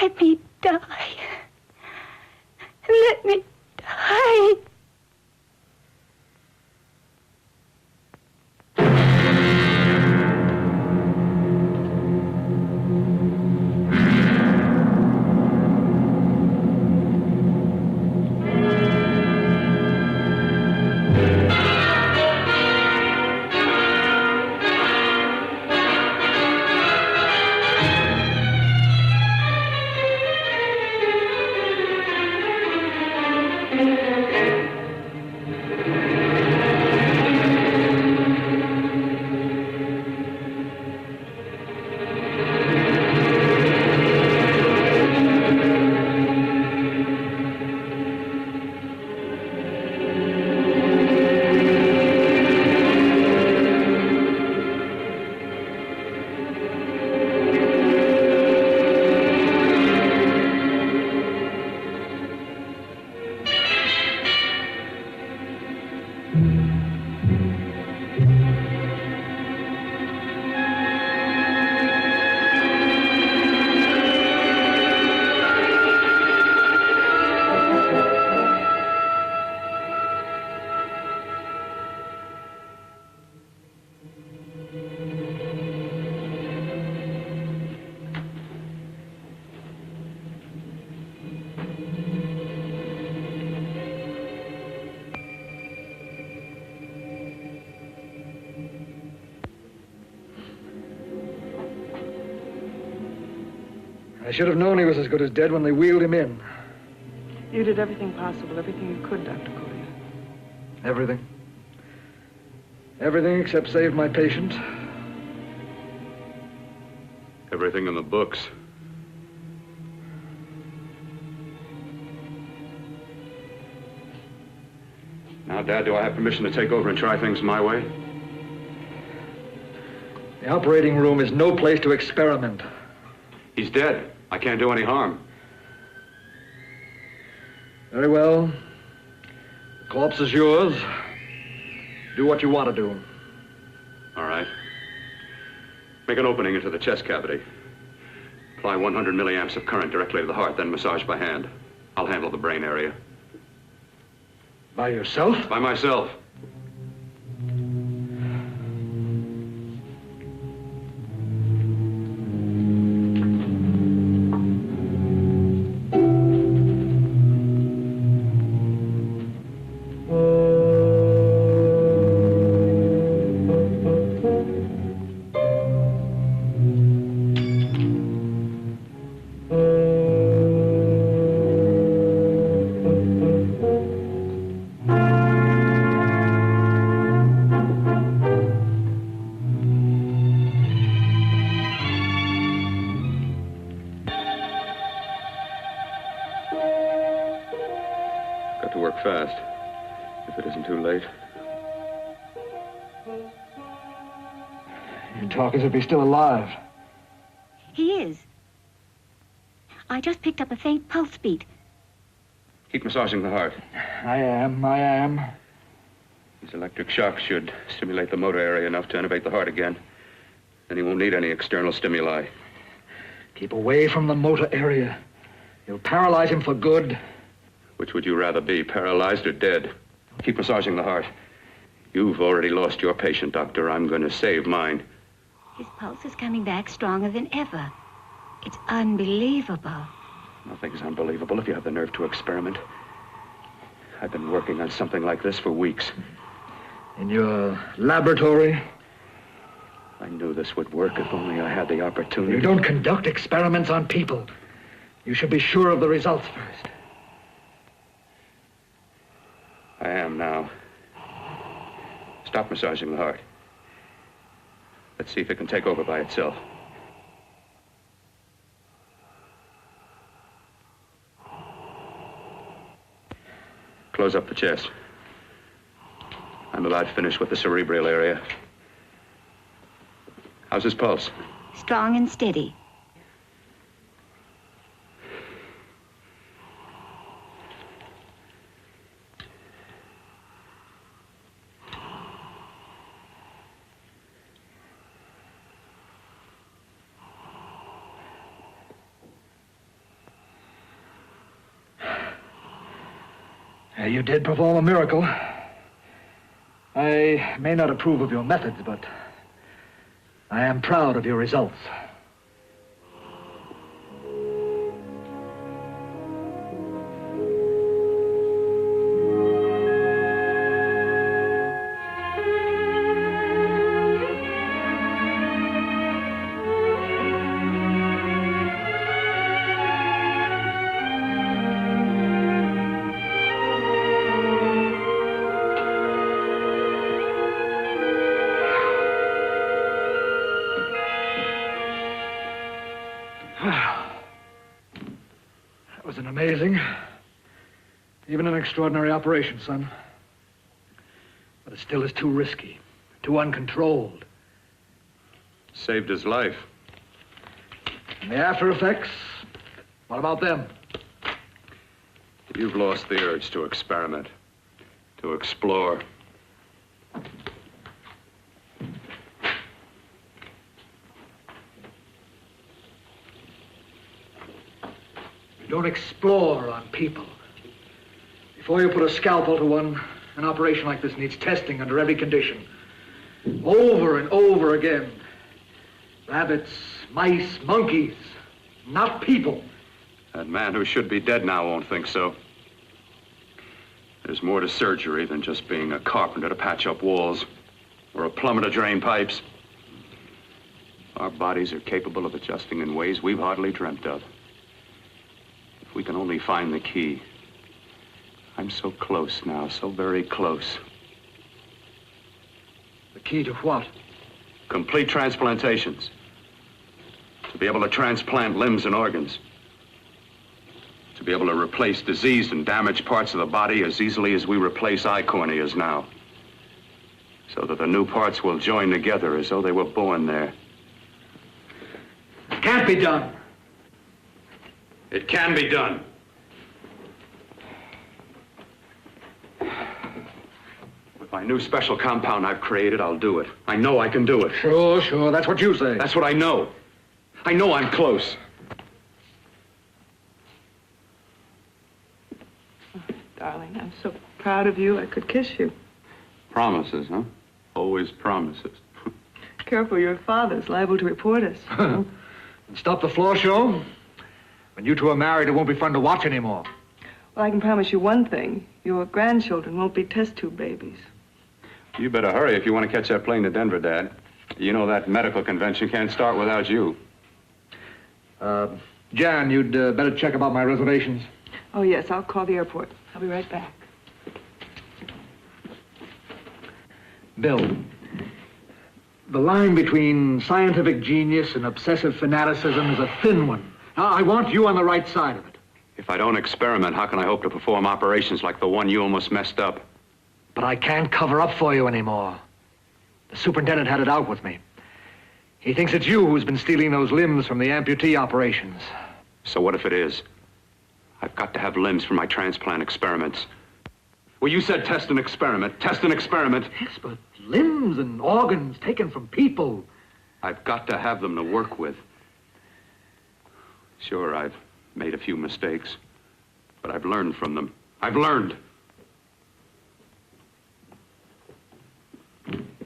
Let me die. Let me die. I should have known he was as good as dead when they wheeled him in. You did everything possible, everything you could, Dr. Cortner. Everything. Everything except save my patient. Everything in the books. Now, Dad, do I have permission to take over and try things my way? The operating room is no place to experiment. He's dead. I can't do any harm. Very well. The corpse is yours. Do what you want to do. All right. Make an opening into the chest cavity. Apply 100 milliamps of current directly to the heart, then massage by hand. I'll handle the brain area. By yourself? By myself. Fast, if it isn't too late. You talk as if he's still alive. He is. I just picked up a faint pulse beat. Keep massaging the heart. I am. These electric shocks should stimulate the motor area enough to innervate the heart again. Then he won't need any external stimuli. Keep away from the motor area. You'll paralyze him for good. Which would you rather be, paralyzed or dead? Keep massaging the heart. You've already lost your patient, Doctor. I'm going to save mine. His pulse is coming back stronger than ever. It's unbelievable. Nothing's unbelievable if you have the nerve to experiment. I've been working on something like this for weeks. In your laboratory? I knew this would work if only I had the opportunity. You don't conduct experiments on people. You should be sure of the results first. I am now. Stop massaging the heart. Let's see if it can take over by itself. Close up the chest. I'm about finished with the cerebral area. How's his pulse? Strong and steady. You did perform a miracle. I may not approve of your methods, but I am proud of your results. That was an amazing, even an extraordinary operation, son. But it still is too risky, too uncontrolled. Saved his life. And the after effects, what about them? You've lost the urge to experiment, to explore. You don't explore on people. Before you put a scalpel to one, an operation like this needs testing under every condition. Over and over again. Rabbits, mice, monkeys, not people. That man who should be dead now won't think so. There's more to surgery than just being a carpenter to patch up walls or a plumber to drain pipes. Our bodies are capable of adjusting in ways we've hardly dreamt of. If we can only find the key. I'm so close now, so very close. The key to what? Complete transplantations. To be able to transplant limbs and organs. To be able to replace diseased and damaged parts of the body as easily as we replace eye corneas now. So that the new parts will join together as though they were born there. It can't be done. It can be done. With my new special compound I've created, I'll do it. I know I can do it. Sure, that's what you say. That's what I know. I know I'm close. Darling, I'm so proud of you, I could kiss you. Promises, huh? Always promises. Careful, your father's liable to report us. And stop the floor show? When you two are married, it won't be fun to watch anymore. Well, I can promise you one thing. Your grandchildren won't be test tube babies. You better hurry if you want to catch that plane to Denver, Dad. You know that medical convention can't start without you. Jan, you'd better check about my reservations. Oh, yes, I'll call the airport. I'll be right back. Bill, the line between scientific genius and obsessive fanaticism is a thin one. I want you on the right side of it. If I don't experiment, how can I hope to perform operations like the one you almost messed up? But I can't cover up for you anymore. The superintendent had it out with me. He thinks it's you who's been stealing those limbs from the amputee operations. So what if it is? I've got to have limbs for my transplant experiments. Well, you said test and experiment. Test and experiment. Yes, but limbs and organs taken from people. I've got to have them to work with. Sure, I've made a few mistakes, but I've learned from them. I've learned.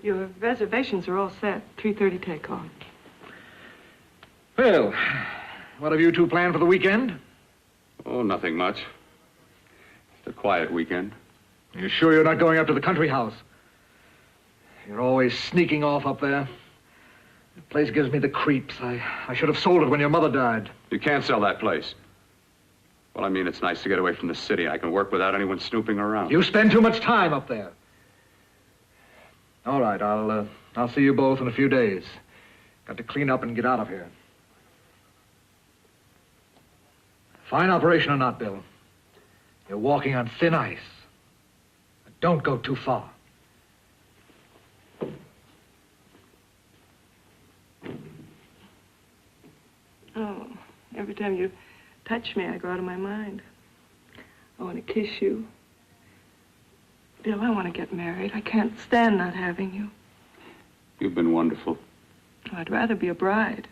Your reservations are all set. 3:30 takeoff. Well, what have you two planned for the weekend? Oh, nothing much. Just a quiet weekend. Are you sure you're not going up to the country house? You're always sneaking off up there. The place gives me the creeps. I should have sold it when your mother died. You can't sell that place. Well, I mean, it's nice to get away from the city. I can work without anyone snooping around. You spend too much time up there. All right, I'll see you both in a few days. Got to clean up and get out of here. Fine operation or not, Bill, you're walking on thin ice. But don't go too far. Oh, every time you touch me, I go out of my mind. I want to kiss you. Bill, I want to get married. I can't stand not having you. You've been wonderful. Oh, I'd rather be a bride.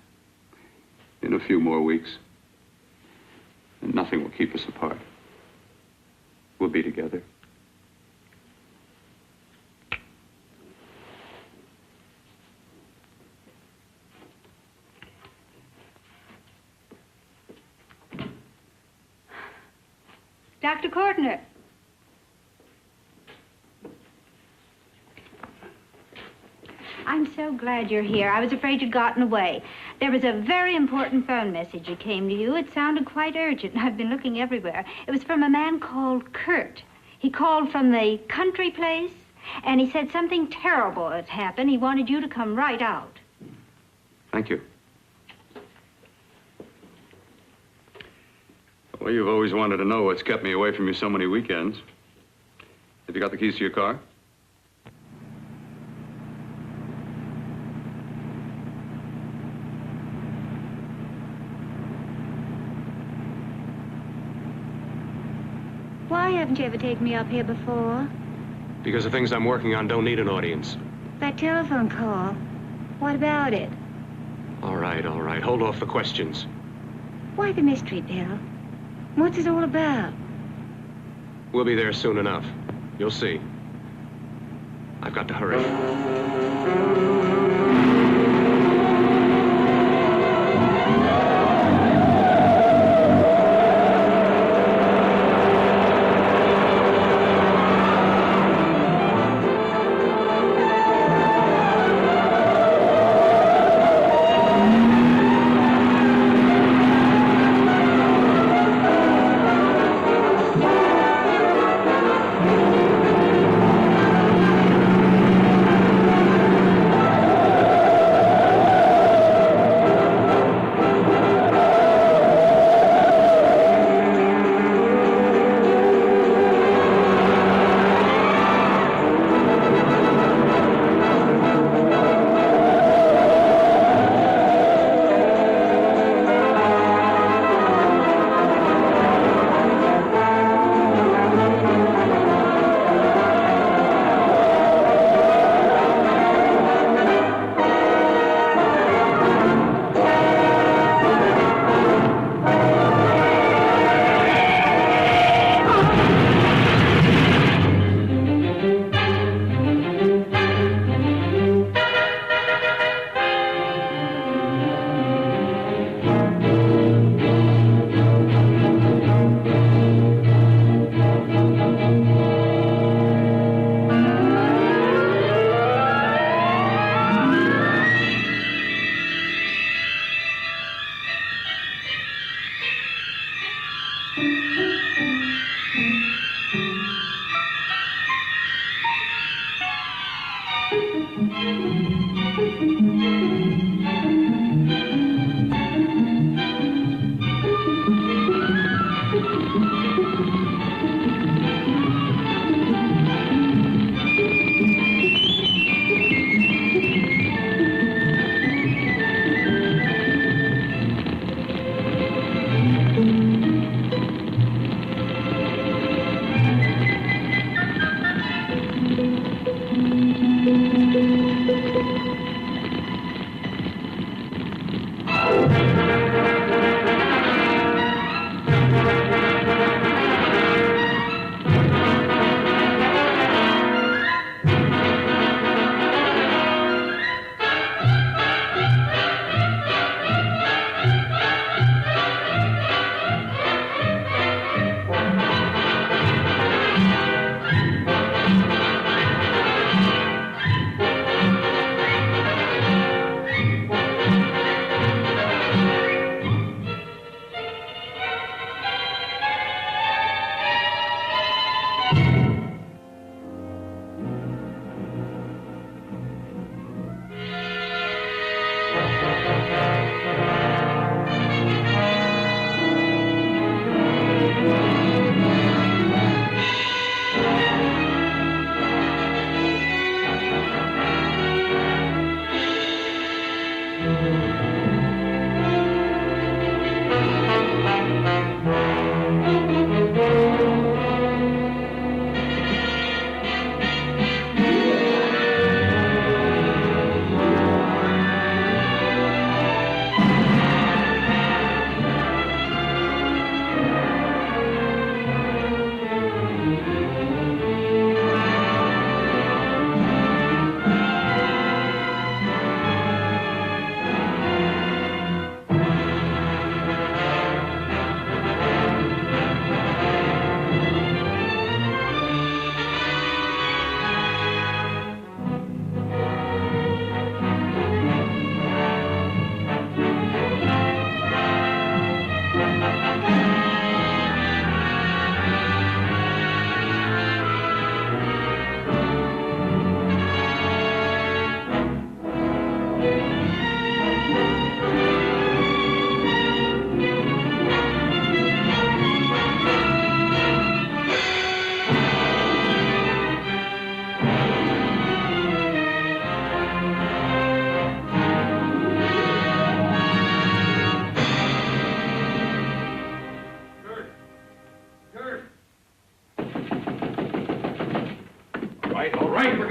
In a few more weeks. And nothing will keep us apart. We'll be together. Dr. Cortner. I'm so glad you're here. I was afraid you'd gotten away. There was a very important phone message that came to you. It sounded quite urgent, and I've been looking everywhere. It was from a man called Kurt. He called from the country place, and he said something terrible had happened. He wanted you to come right out. Thank you. Well, you've always wanted to know what's kept me away from you so many weekends. Have you got the keys to your car? Why haven't you ever taken me up here before? Because the things I'm working on don't need an audience. That telephone call. What about it? All right, all right. Hold off the questions. Why the mystery, Bill? What's it all about? We'll be there soon enough. You'll see. I've got to hurry.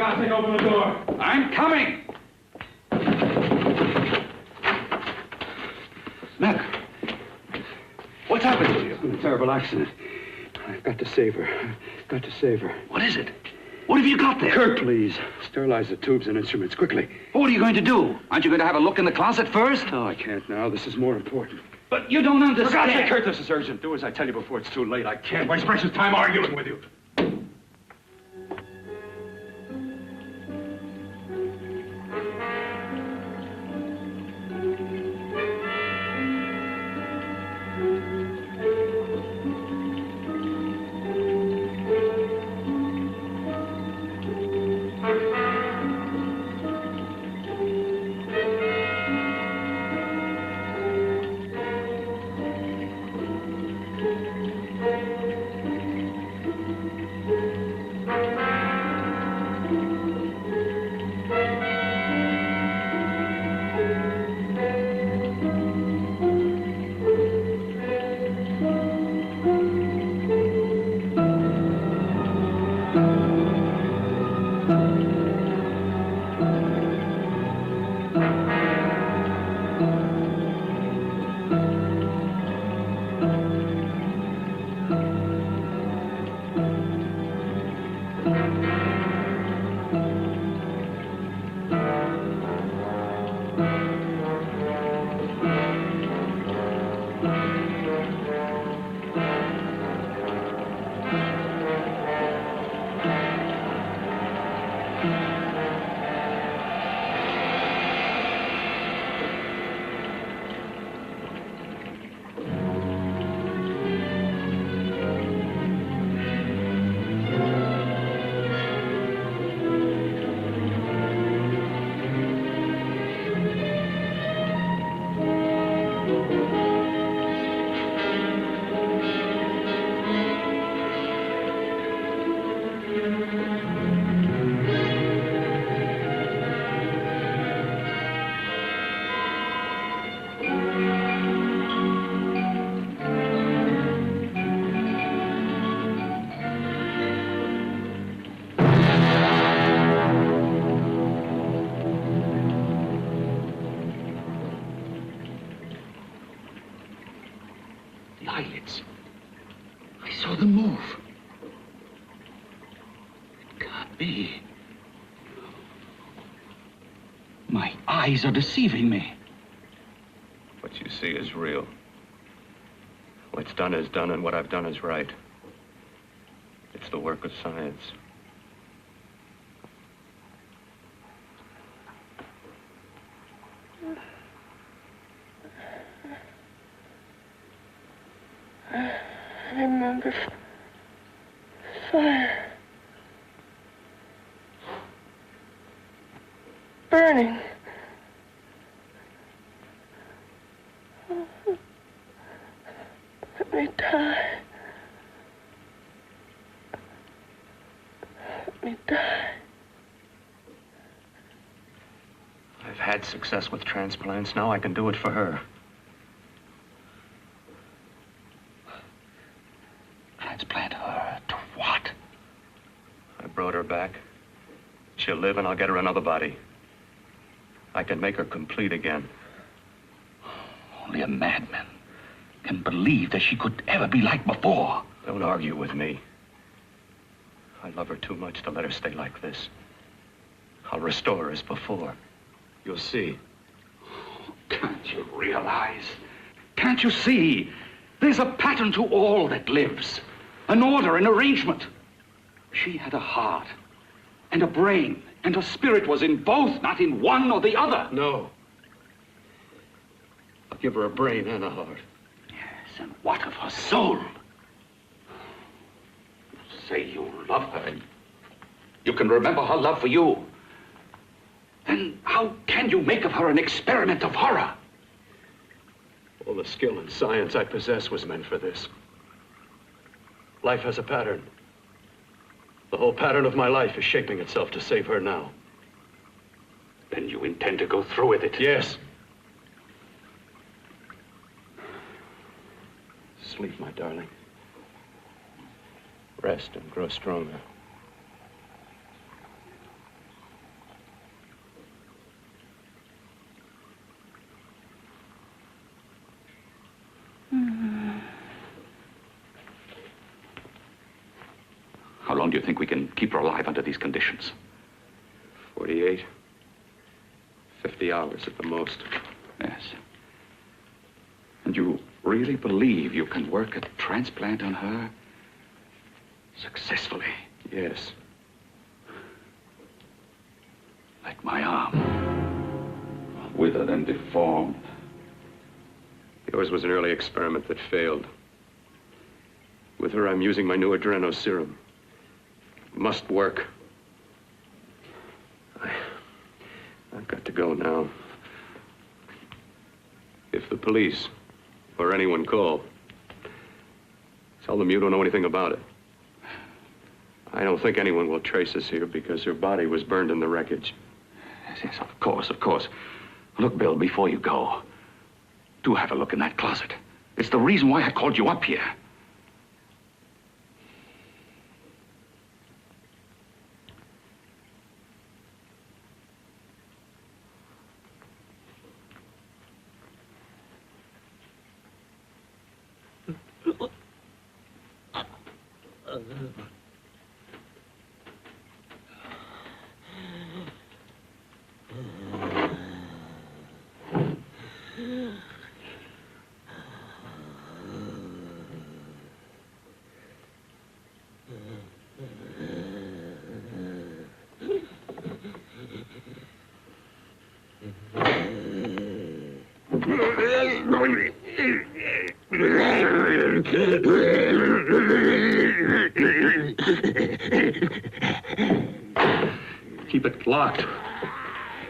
Carlton, open the door. I'm coming! Mac, what's happened to you? A terrible accident. I've got to save her. Got to save her. What is it? What have you got there? Kurt, please. Sterilize the tubes and instruments quickly. What are you going to do? Aren't you going to have a look in the closet first? No, I can't now. This is more important. But you don't understand. For God's sake, Kurt, this is urgent. Do as I tell you before it's too late. I can't waste precious time arguing with you. Eyelids. I saw them move. It can't be. My eyes are deceiving me. What you see is real. What's done is done, and what I've done is right. It's the work of science. I remember fire. Burning. Let me die. Let me die. I've had success with transplants. Now I can do it for her. Transplant her to what? I brought her back. She'll live, and I'll get her another body. I can make her complete again. Only a madman can believe that she could ever be like before. Don't argue with me. I love her too much to let her stay like this. I'll restore her as before. You'll see. Can't you realize? Can't you see? There's a pattern to all that lives. An order, an arrangement. She had a heart and a brain, and her spirit was in both, not in one or the other. No. I'll give her a brain and a heart. Yes, and what of her soul? You say you love her, and you can remember her love for you. Then how can you make of her an experiment of horror? All the skill and science I possess was meant for this. Life has a pattern. The whole pattern of my life is shaping itself to save her now. Then you intend to go through with it? Yes. Sleep, my darling. Rest and grow stronger. do you think we can keep her alive under these conditions? 48. 50 hours at the most. Yes. And you really believe you can work a transplant on her successfully? Yes. Like my arm. Withered and deformed. Yours was an early experiment that failed. With her, I'm using my new adreno serum. It must work. I've got to go now. If the police or anyone call, tell them you don't know anything about it. I don't think anyone will trace us here because her body was burned in the wreckage. Yes, of course, of course. Look, Bill, before you go, do have a look in that closet. It's the reason why I called you up here. Keep it locked.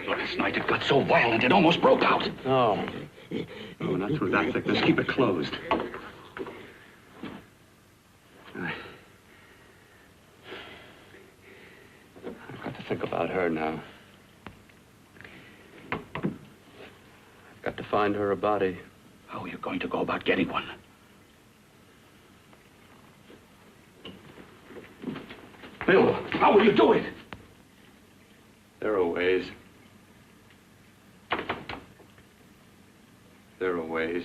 Last night it got so violent it almost broke out. Oh. No, not through that thickness. Keep it closed. I've got to think about her now. I've got to find her a body. How are you going to go about getting one? Bill, how will you do it? There are ways. There are ways.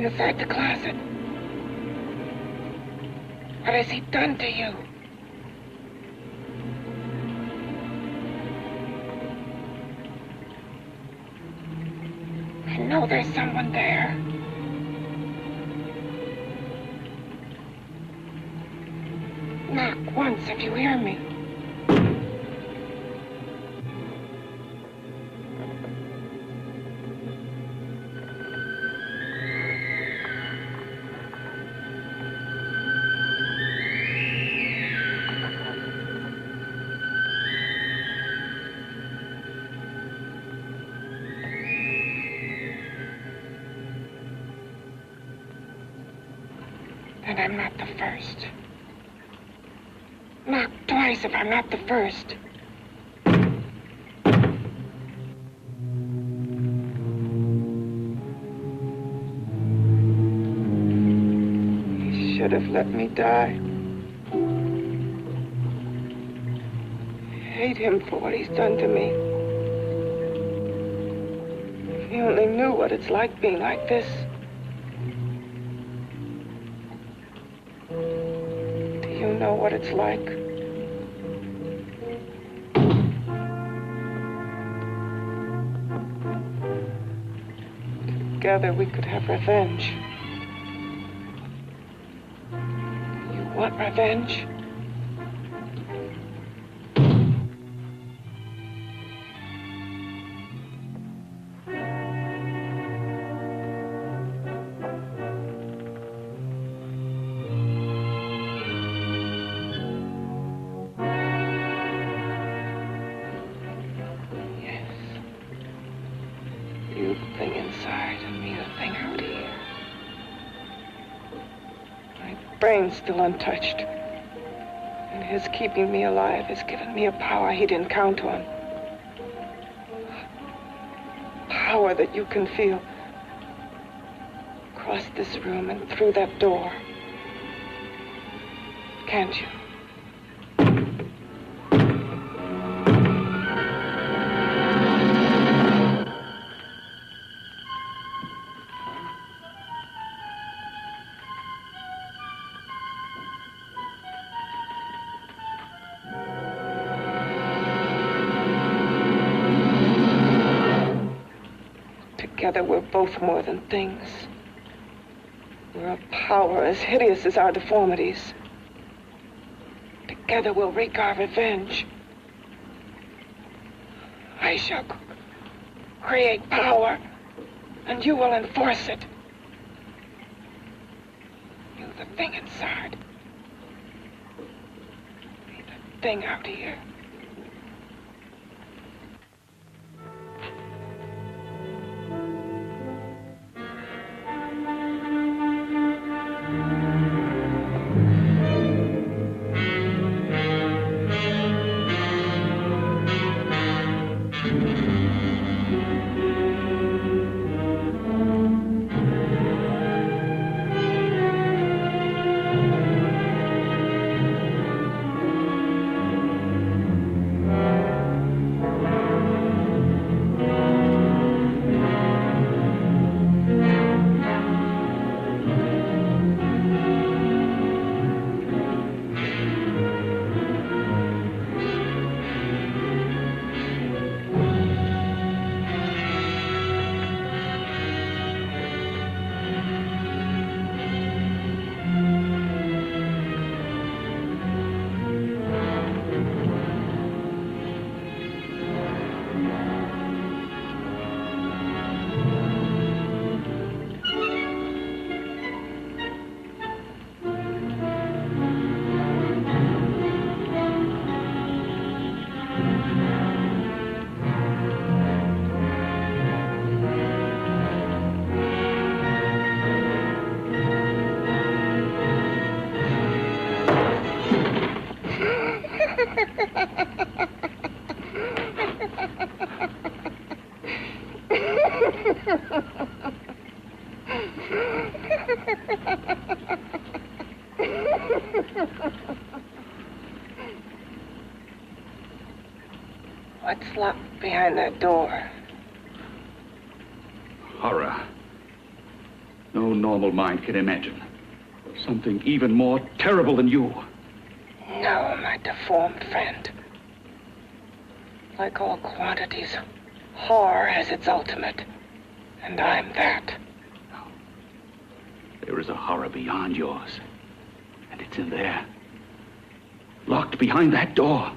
inside the closet. What has he done to you? I know there's someone there. Knock once if you hear me. And I'm not the first. Knock twice if I'm not the first. He should have let me die. I hate him for what he's done to me. If he only knew what it's like being like this. You know what it's like. Together we could have revenge. You want revenge? Brain's still untouched. And his keeping me alive has given me a power he didn't count on. Power that you can feel across this room and through that door. Can't you? Together we're both more than things. We're a power as hideous as our deformities. Together we'll wreak our revenge. I shall create power, and you will enforce it. You, the thing inside. Me, the thing out here. What's locked behind that door? Horror. No normal mind can imagine. Something even more terrible than you. No, my deformed friend. Like all quantities, horror has its ultimate. And I'm that. There is a horror beyond yours. And it's in there. Locked behind that door.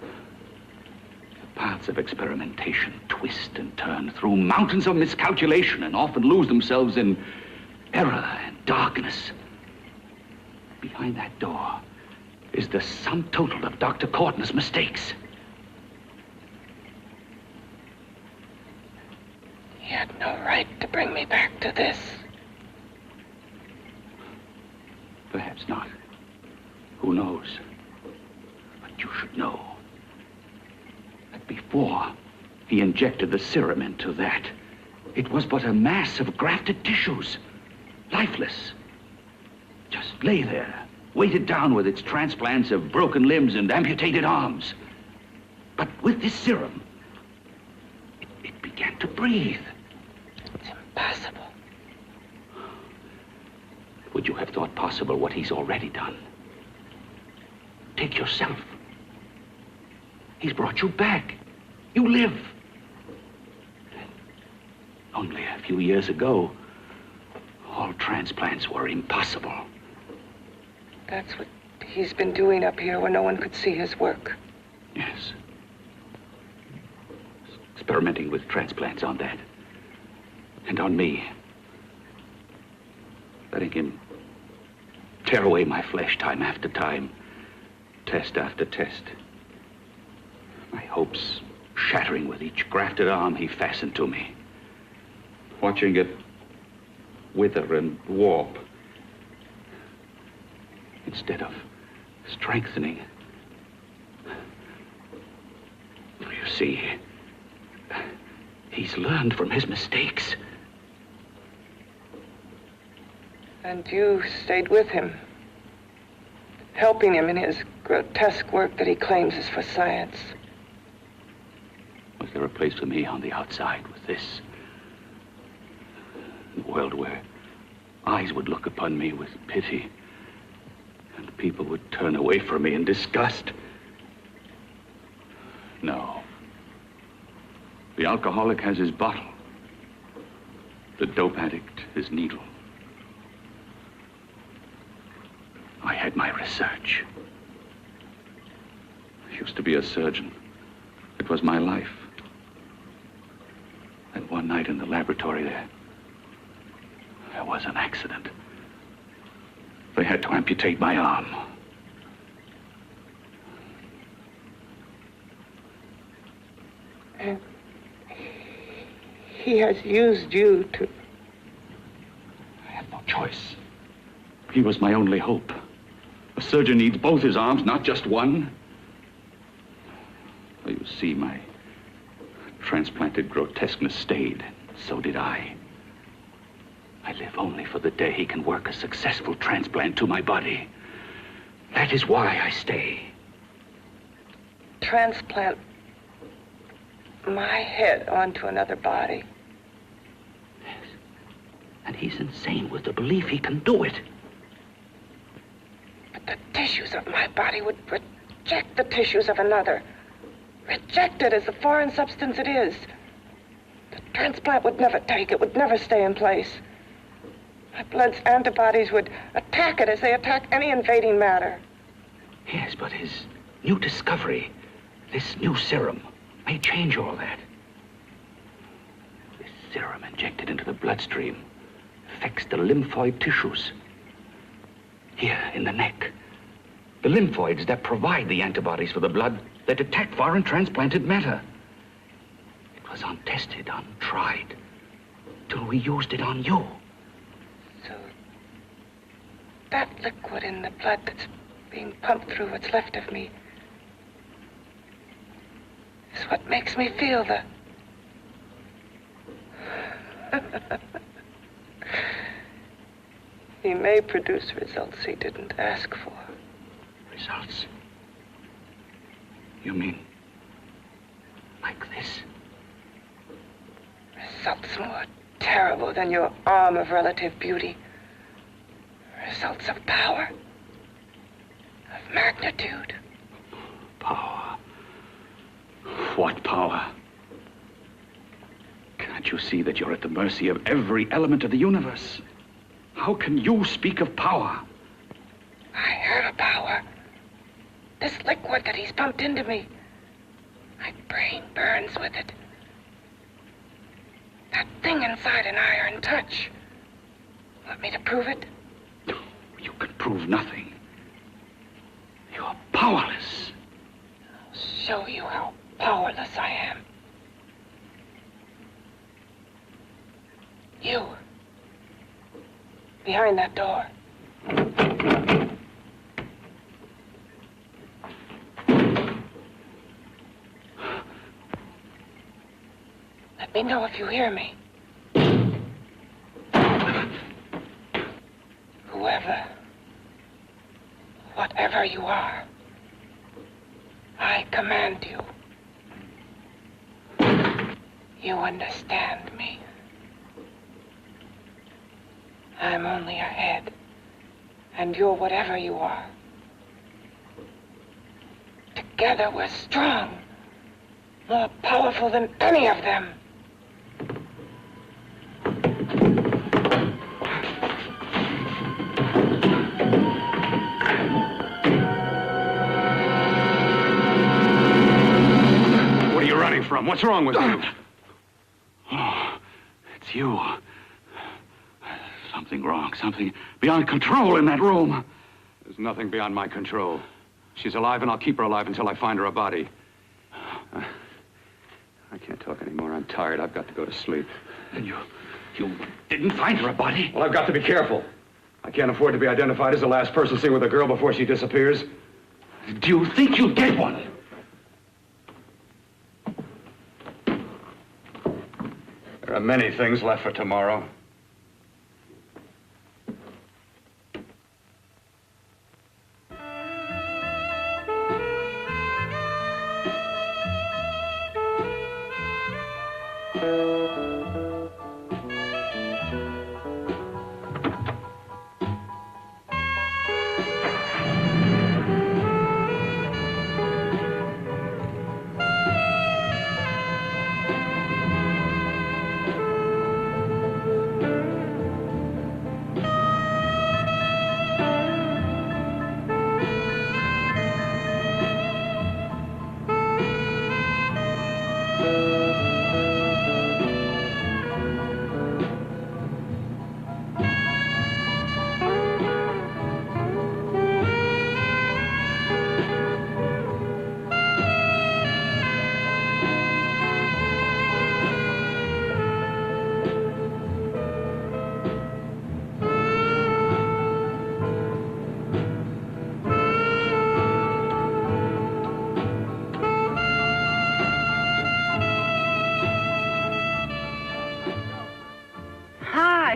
The paths of experimentation twist and turn through mountains of miscalculation and often lose themselves in error and darkness. Behind that door is the sum total of Dr. Cortner's mistakes. He had no right to bring me back to this. Perhaps not. Who knows? But you should know that before he injected the serum into that, it was but a mass of grafted tissues, lifeless. Just lay there, weighted down with its transplants of broken limbs and amputated arms. But with this serum, it began to breathe. It's impossible. Would you have thought possible what he's already done? Take yourself. He's brought you back. You live. Only a few years ago, all transplants were impossible. That's what he's been doing up here where no one could see his work. Yes. Experimenting with transplants on that. And on me. Letting him tear away my flesh time after time. Test after test. My hopes shattering with each grafted arm he fastened to me. Watching it wither and warp. Instead of strengthening. You see, he's learned from his mistakes. And you stayed with him, helping him in his grotesque work that he claims is for science. Was there a place for me on the outside with this? A world where eyes would look upon me with pity and people would turn away from me in disgust? No. The alcoholic has his bottle. The dope addict his needle. I had my research. I used to be a surgeon. It was my life. And one night in the laboratory there was an accident. They had to amputate my arm. And he has used you to... I had no choice. He was my only hope. A surgeon needs both his arms, not just one. Well, you see, my transplanted grotesqueness stayed. So did I. I live only for the day he can work a successful transplant to my body. That is why I stay. Transplant my head onto another body. Yes. And he's insane with the belief he can do it. But the tissues of my body would reject the tissues of another. Reject it as the foreign substance it is. The transplant would never take it, would never stay in place. My blood's antibodies would attack it as they attack any invading matter. Yes, but his new discovery, this new serum, may change all that. This serum injected into the bloodstream affects the lymphoid tissues. Here, in the neck. The lymphoids that provide the antibodies for the blood that attack foreign transplanted matter. It was untested, untried, till we used it on you. So, that liquid in the blood that's being pumped through what's left of me is what makes me feel the... He may produce results he didn't ask for. Results? You mean like this? Results more terrible than your arm of relative beauty. Results of power, of magnitude. Power. What power? Can't you see that you're at the mercy of every element of the universe? How can you speak of power? I have a power. This liquid that he's pumped into me. My brain burns with it. That thing inside an iron touch. Want me to prove it? You can prove nothing. You're powerless. I'll show you how powerless I am. You. Behind that door. Let me know if you hear me. Whoever, whatever you are, I command you. You understand me. I'm only a head, and you're whatever you are. Together we're strong, more powerful than any of them. What are you running from? What's wrong with you? Oh, it's you. Something wrong, something beyond control in that room. There's nothing beyond my control. She's alive, and I'll keep her alive until I find her a body. I can't talk anymore. I'm tired. I've got to go to sleep. And you didn't find her a body? Well, I've got to be careful. I can't afford to be identified as the last person seen with a girl before she disappears. Do you think you'll get one? There are many things left for tomorrow.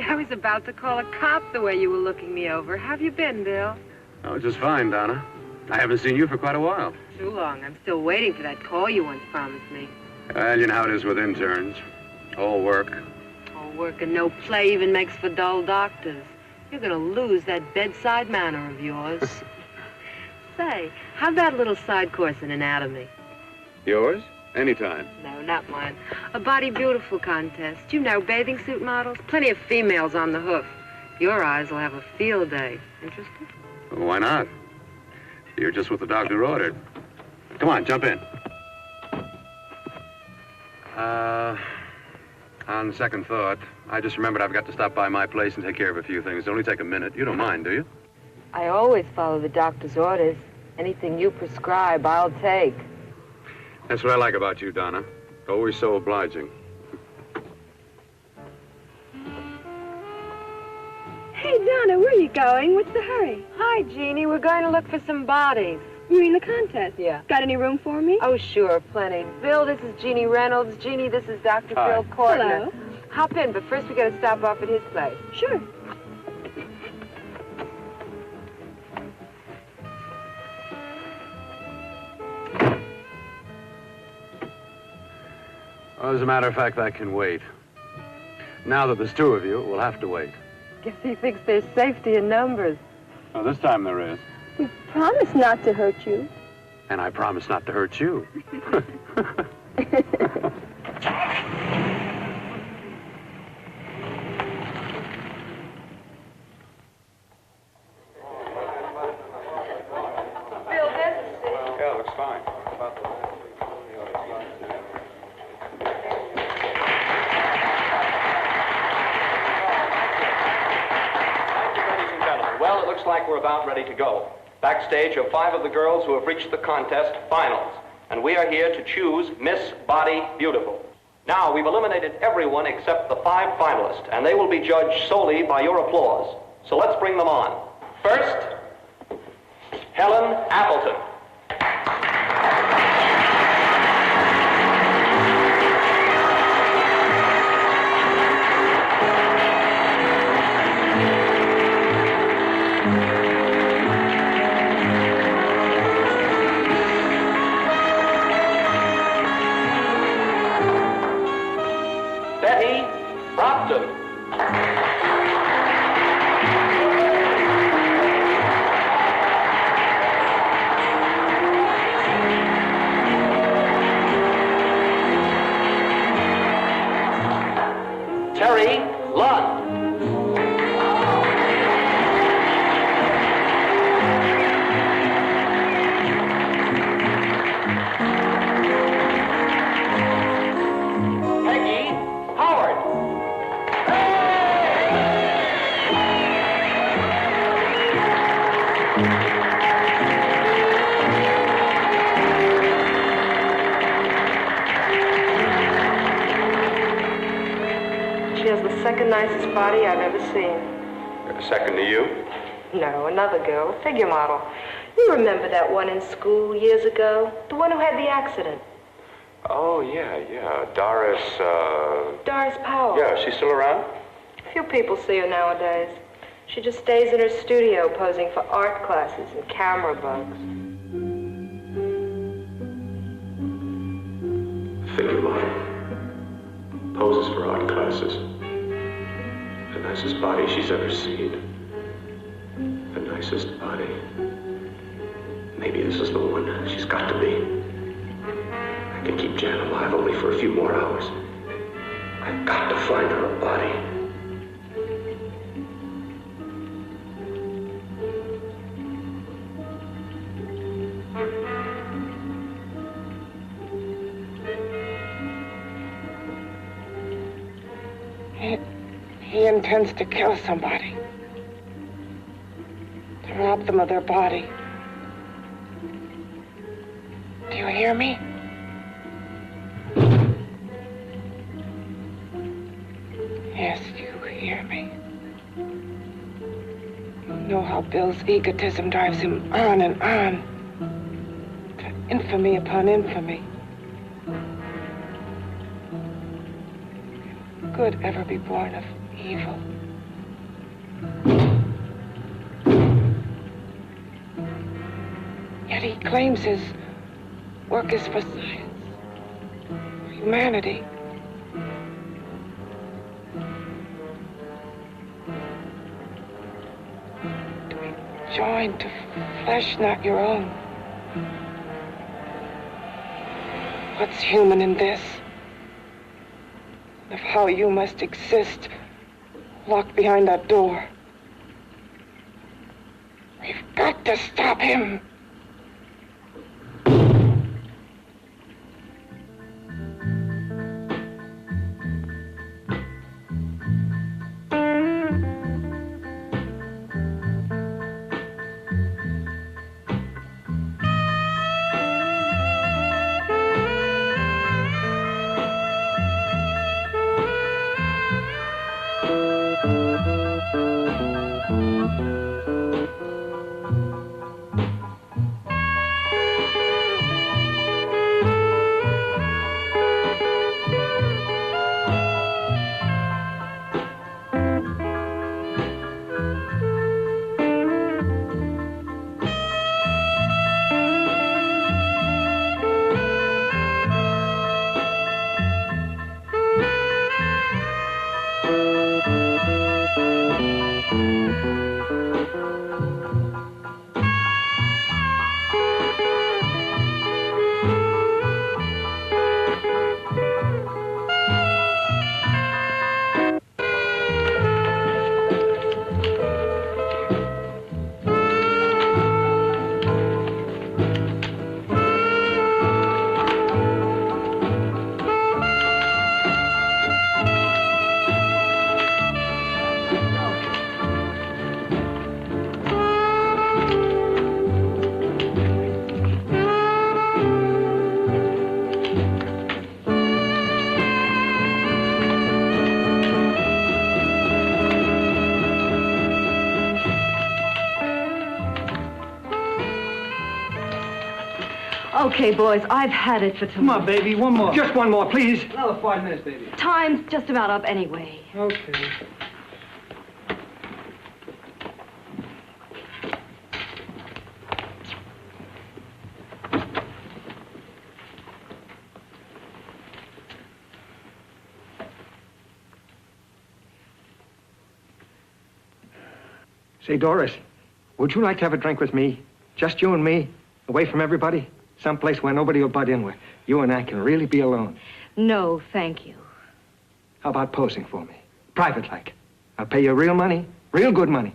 I was about to call a cop the way you were looking me over. How have you been, Bill? Oh, just fine, Donna. I haven't seen you for quite a while. Too long. I'm still waiting for that call you once promised me. Well, you know how it is with interns. All work. All work and no play even makes for dull doctors. You're gonna lose that bedside manner of yours. Say, how'd that little side course in anatomy? Yours? Anytime. No, not mine. A body beautiful contest. You know, bathing suit models. Plenty of females on the hoof. Your eyes will have a field day. Interested? Well, why not? You're just what the doctor ordered. Come on, jump in. On second thought, I just remembered I've got to stop by my place and take care of a few things. It'll only take a minute. You don't mind, do you? I always follow the doctor's orders. Anything you prescribe, I'll take. That's what I like about you, Donna. Always so obliging. Hey, Donna, where are you going? What's the hurry? Hi, Jeannie. We're going to look for some bodies. You mean the contest? Yeah. Got any room for me? Oh, sure, plenty. Bill, this is Jeannie Reynolds. Jeannie, this is Dr. Hi. Bill Cortner. Hello. Hop in, but first we got to stop off at his place. Sure. Well, as a matter of fact, that can wait. Now that there's two of you, we'll have to wait. Guess he thinks there's safety in numbers. Well, this time there is. We promised not to hurt you. And I promise not to hurt you. Yeah, looks fine. Well, it looks like we're about ready to go. Backstage are 5 of the girls who have reached the contest finals, and we are here to choose Miss Body Beautiful. Now, we've eliminated everyone except the 5 finalists, and they will be judged solely by your applause. So let's bring them on. First, Helen Appleton. Second nicest body I've ever seen. Second to you? No, another girl, a figure model. You remember that one in school years ago? The one who had the accident. Oh, yeah. Doris, Doris Powell. Yeah, she's still around? Few people see her nowadays. She just stays in her studio posing for art classes and camera bugs. Figure model. Poses for art classes. The nicest body she's ever seen. The nicest body. Maybe this is the one. She's got to be. I can keep Jan alive only for a few more hours. I've got to find her a body. He intends to kill somebody. To rob them of their body. Do you hear me? Yes, you hear me. You know how Bill's egotism drives him on and on. To infamy upon infamy. Can good ever be born of evil? Yet he claims his work is for science, for humanity. To be joined to flesh not your own. What's human in this? Of how you must exist, locked behind that door. We've got to stop him. Okay, boys, I've had it for tonight. Come on, baby, one more. Just one more, please. Another 5 minutes, baby. Time's just about up anyway. Okay. Say, Doris, would you like to have a drink with me? Just you and me, away from everybody? Someplace where nobody will butt in, where you and I can really be alone. No, thank you. How about posing for me? Private-like. I'll pay you real money, real good money.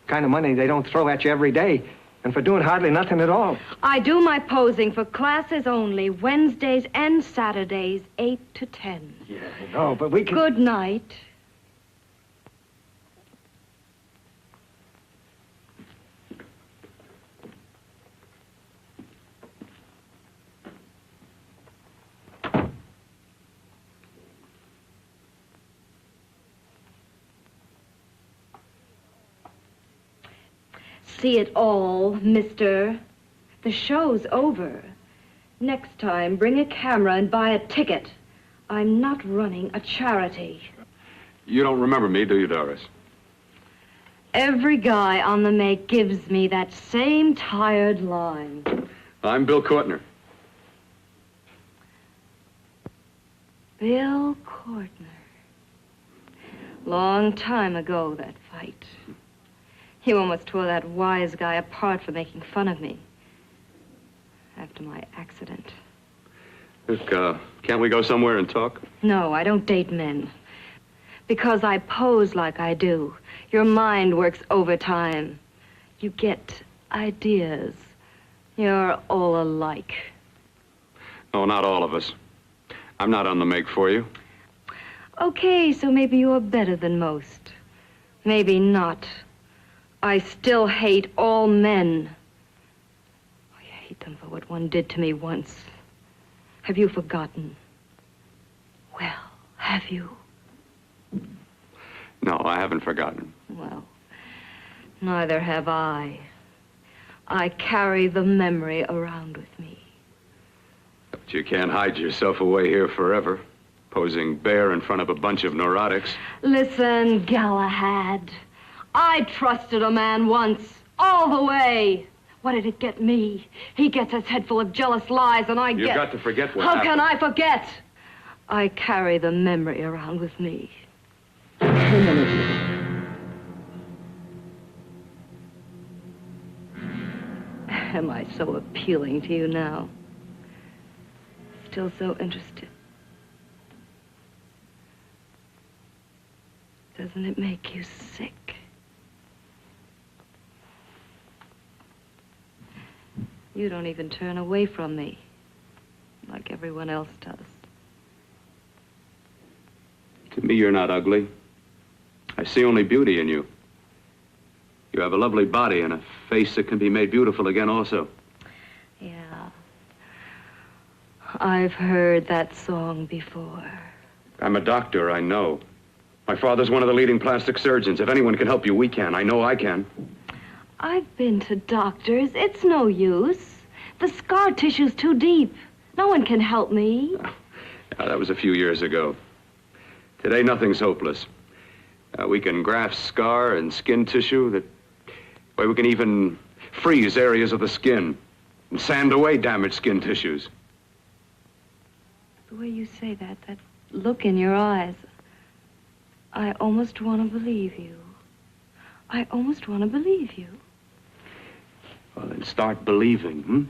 Kind of money they don't throw at you every day, and for doing hardly nothing at all. I do my posing for classes only, Wednesdays and Saturdays, 8 to 10. Yeah, I know, but we can... Good night. See it all, mister. The show's over. Next time, bring a camera and buy a ticket. I'm not running a charity. You don't remember me, do you, Doris? Every guy on the make gives me that same tired line. I'm Bill Cortner. Bill Cortner. Long time ago, that fight. You almost tore that wise guy apart for making fun of me. After my accident. Look, can't we go somewhere and talk? No, I don't date men. Because I pose like I do, your mind works overtime. You get ideas. You're all alike. Oh, not all of us. I'm not on the make for you. Okay, so maybe you're better than most. Maybe not. I still hate all men. I hate them for what one did to me once. Have you forgotten? Well, have you? No, I haven't forgotten. Well, neither have I. I carry the memory around with me. But you can't hide yourself away here forever, posing bare in front of a bunch of neurotics. Listen, Galahad. I trusted a man once, all the way. What did it get me? He gets his head full of jealous lies, and I get... You've got to forget what How happened. can I forget? I carry the memory around with me. Am I so appealing to you now? Still so interested? Doesn't it make you sick? You don't even turn away from me, like everyone else does. To me, you're not ugly. I see only beauty in you. You have a lovely body and a face that can be made beautiful again also. Yeah. I've heard that song before. I'm a doctor, I know. My father's one of the leading plastic surgeons. If anyone can help you, we can. I know I can. I've been to doctors. It's no use. The scar tissue's too deep. No one can help me. That was a few years ago. Today, nothing's hopeless. We can graft scar and skin tissue that... Well, we can even freeze areas of the skin and sand away damaged skin tissues. The way you say that look in your eyes, I almost want to believe you. I almost want to believe you. Well, then start believing, hmm?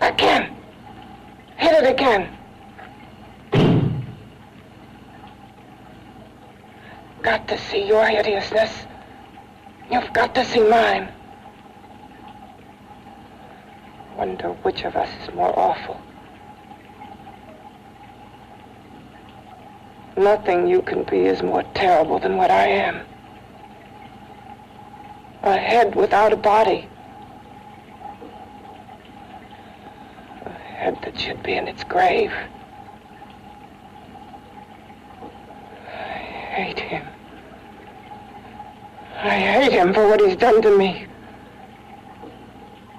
Again. Hit it again. Got to see your hideousness. You've got to see mine. Wonder which of us is more awful. Nothing you can be is more terrible than what I am. A head without a body. A head that should be in its grave. I hate him. I hate him for what he's done to me.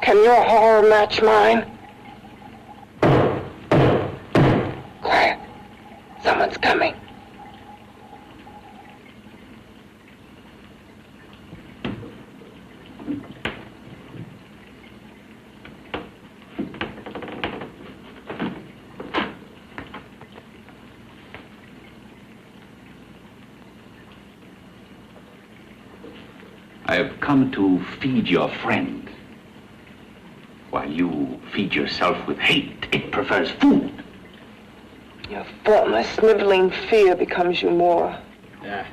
Can your horror match mine? Quiet. Someone's coming. I have come to feed your friend. While you feed yourself with hate, it prefers food. Your formless, sniveling fear becomes you more. Yeah.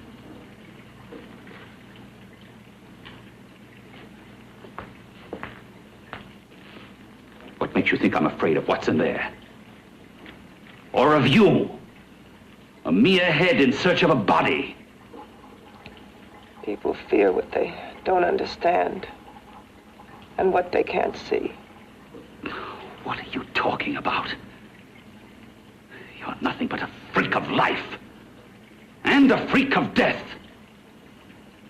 What makes you think I'm afraid of what's in there? Or of you? A mere head in search of a body. People fear what they don't understand and what they can't see. What are you talking about? You're nothing but a freak of life and a freak of death.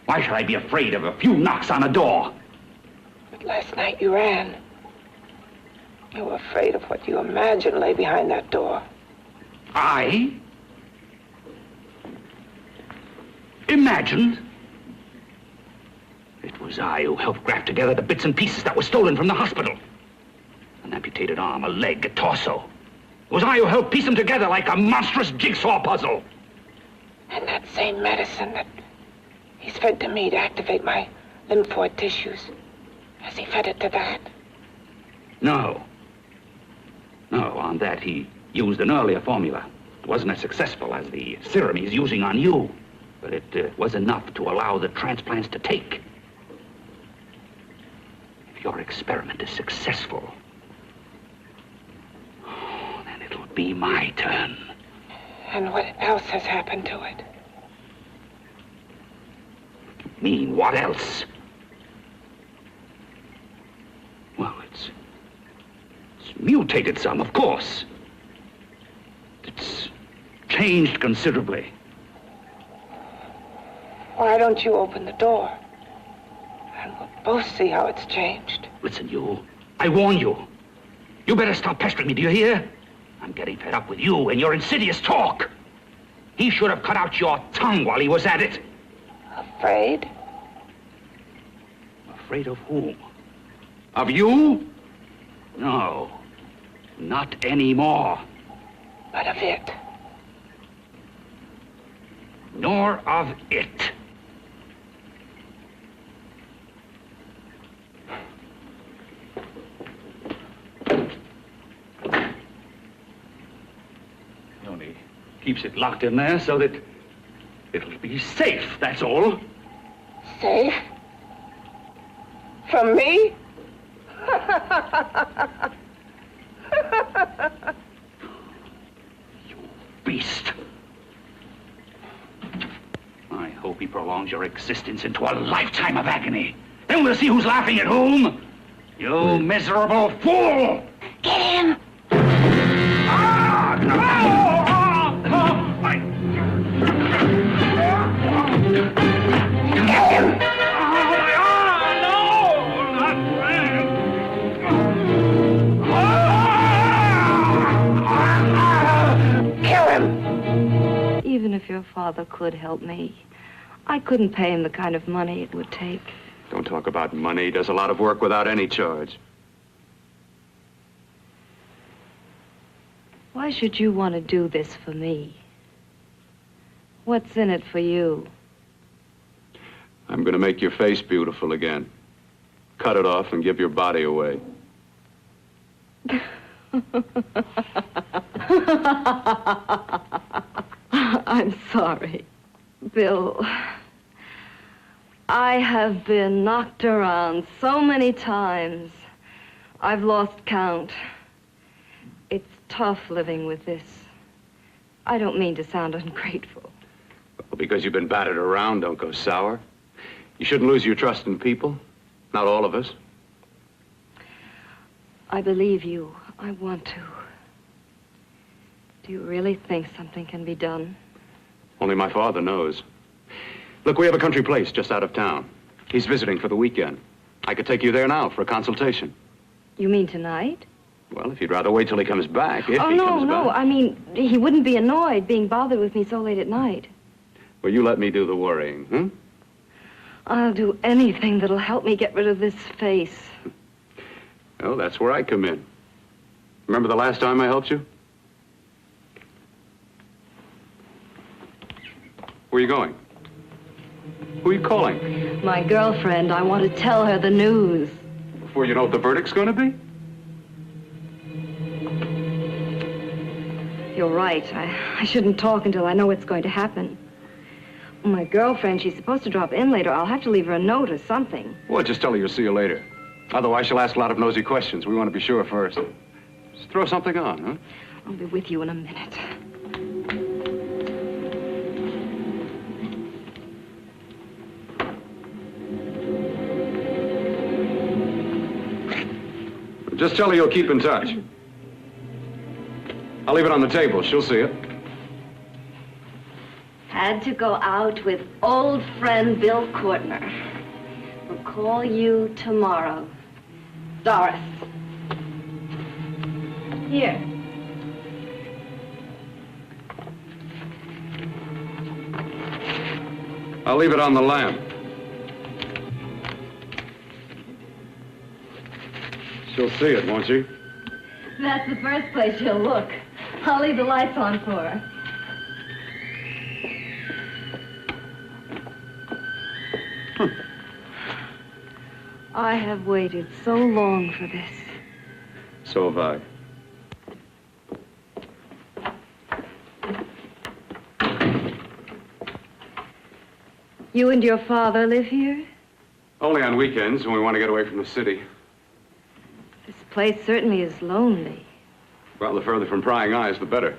Why should I be afraid of a few knocks on a door? But last night you ran. You were afraid of what you imagined lay behind that door. I? Imagined? It was I who helped graft together the bits and pieces that were stolen from the hospital. An amputated arm, a leg, a torso. It was I who helped piece them together like a monstrous jigsaw puzzle. And that same medicine that he's fed to me to activate my lymphoid tissues. Has he fed it to that? No. No, on that he used an earlier formula. It wasn't as successful as the serum he's using on you, but it was enough to allow the transplants to take. If your experiment is successful, then it'll be my turn. And what else has happened to it? You mean, what else? Well, it's mutated some, of course. It's changed considerably. Why don't you open the door? And we'll both see how it's changed. Listen, you. I warn you. You better stop pestering me, do you hear? I'm getting fed up with you and your insidious talk. He should have cut out your tongue while he was at it. Afraid? Afraid of whom? Of you? No. Not anymore. But of it. Nor of it. He only keeps it locked in there so that it'll be safe, that's all. Safe? From me? You beast. I hope he prolongs your existence into a lifetime of agony. Then we'll see who's laughing at whom. You miserable fool! Get him! Ah! No! Get him! Even if your father could help me, I couldn't pay him the kind of money it would take. Don't talk about money. He does a lot of work without any charge. Why should you want to do this for me? What's in it for you? I'm going to make your face beautiful again. Cut it off and give your body away. I'm sorry, Bill. I have been knocked around so many times. I've lost count. It's tough living with this. I don't mean to sound ungrateful. Well, because you've been battered around, don't go sour. You shouldn't lose your trust in people. Not all of us. I believe you. I want to. Do you really think something can be done? Only my father knows. Look, we have a country place just out of town. He's visiting for the weekend. I could take you there now for a consultation. You mean tonight? Well, if you'd rather wait till he comes back, if he comes no. back. I mean, he wouldn't be annoyed being bothered with me so late at night. Well, you let me do the worrying, hmm? I'll do anything that'll help me get rid of this face. Well, that's where I come in. Remember the last time I helped you? Where are you going? Who are you calling? My girlfriend. I want to tell her the news. Before you know what the verdict's going to be? You're right. I shouldn't talk until I know what's going to happen. My girlfriend, she's supposed to drop in later. I'll have to leave her a note or something. Well, just tell her you'll see her later. Otherwise, she'll ask a lot of nosy questions. We want to be sure first. Just throw something on, huh? I'll be with you in a minute. Just tell her you'll keep in touch. I'll leave it on the table. She'll see it. Had to go out with old friend Bill Cortner. We'll call you tomorrow. Doris. Here. I'll leave it on the lamp. She'll see it, won't she? That's the first place she'll look. I'll leave the lights on for her. I have waited so long for this. So have I. You and your father live here? Only on weekends when we want to get away from the city. This place certainly is lonely. Well, the further from prying eyes, the better.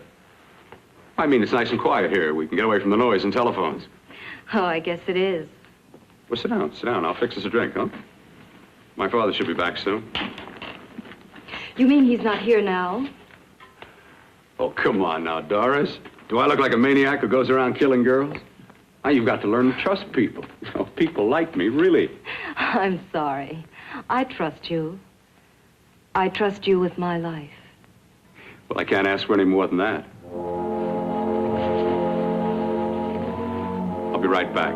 I mean, it's nice and quiet here. We can get away from the noise and telephones. Oh, I guess it is. Well, sit down, sit down. I'll fix us a drink, huh? My father should be back soon. You mean he's not here now? Oh, come on now, Doris. Do I look like a maniac who goes around killing girls? Now, you've got to learn to trust people. Oh, people like me, really. I'm sorry. I trust you. I trust you with my life. Well, I can't ask for any more than that. I'll be right back.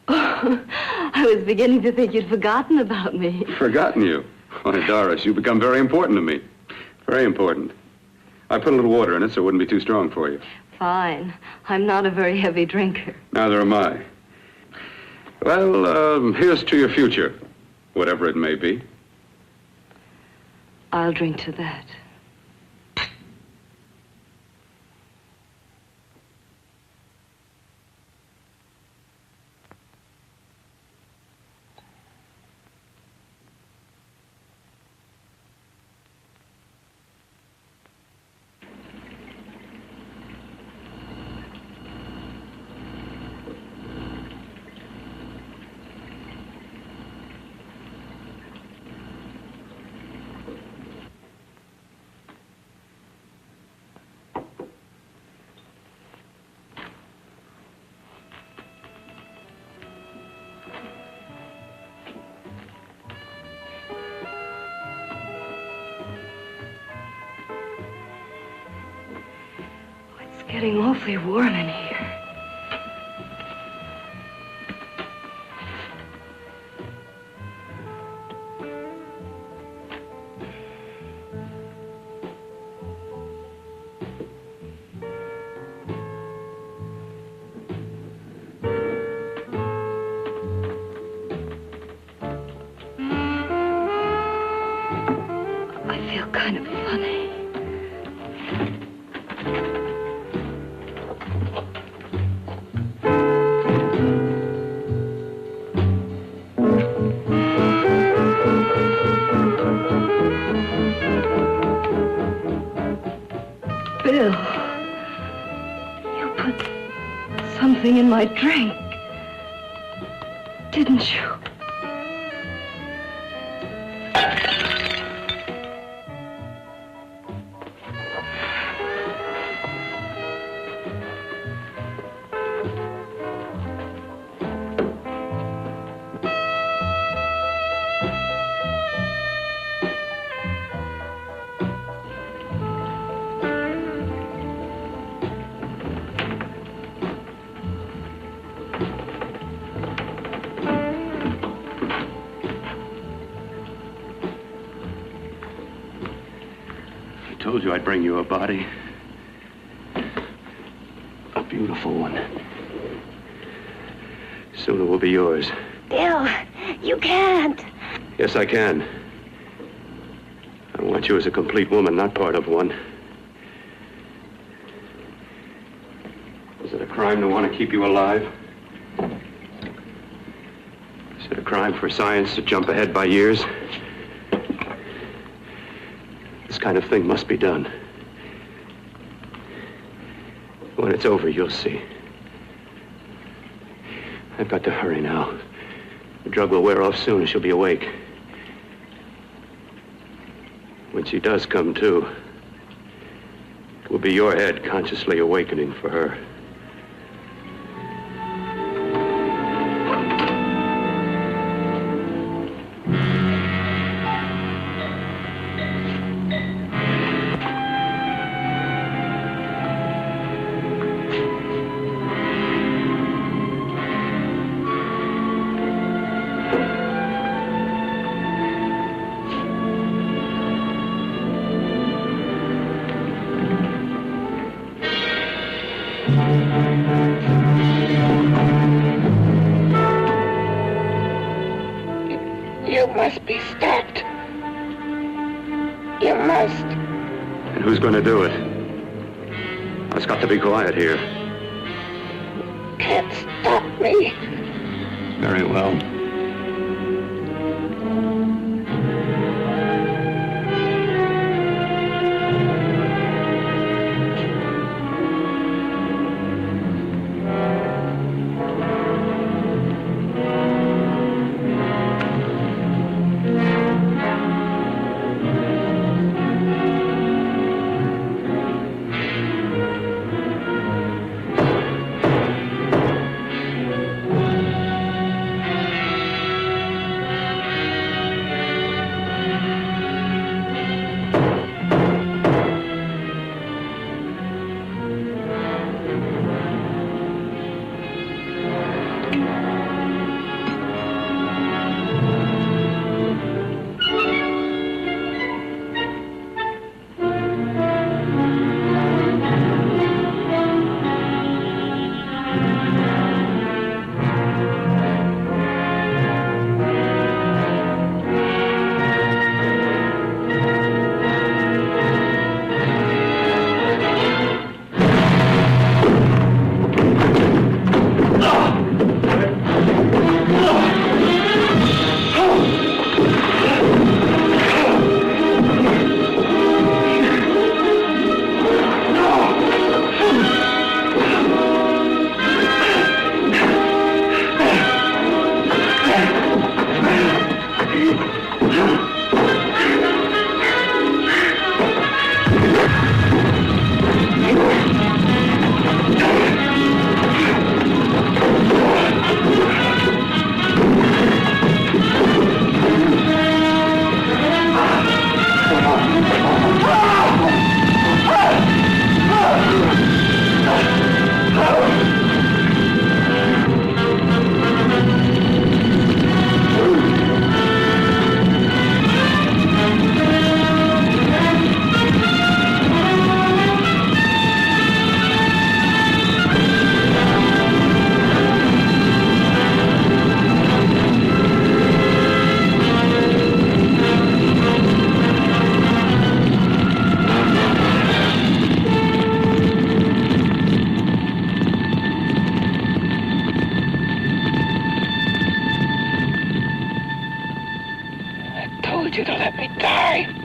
I was beginning to think you'd forgotten about me. Forgotten you? Why, Doris, you've become very important to me. Very important. I put a little water in it so it wouldn't be too strong for you. Fine. I'm not a very heavy drinker. Neither am I. Well, here's to your future, whatever it may be. I'll drink to that. Getting awfully warm in here. I feel kind of funny. Bill, you put something in my drink, didn't you? I told you I'd bring you a body. A beautiful one. Soon it will be yours. Bill, you can't. Yes, I can. I want you as a complete woman, not part of one. Is it a crime to want to keep you alive? Is it a crime for science to jump ahead by years? This kind of thing must be done. When it's over, you'll see. I've got to hurry now. The drug will wear off soon and she'll be awake. When she does come to, it will be your head consciously awakening for her. You must be stopped. You must. And who's going to do it? It's got to be quiet here. Can't stop me. Very well. away!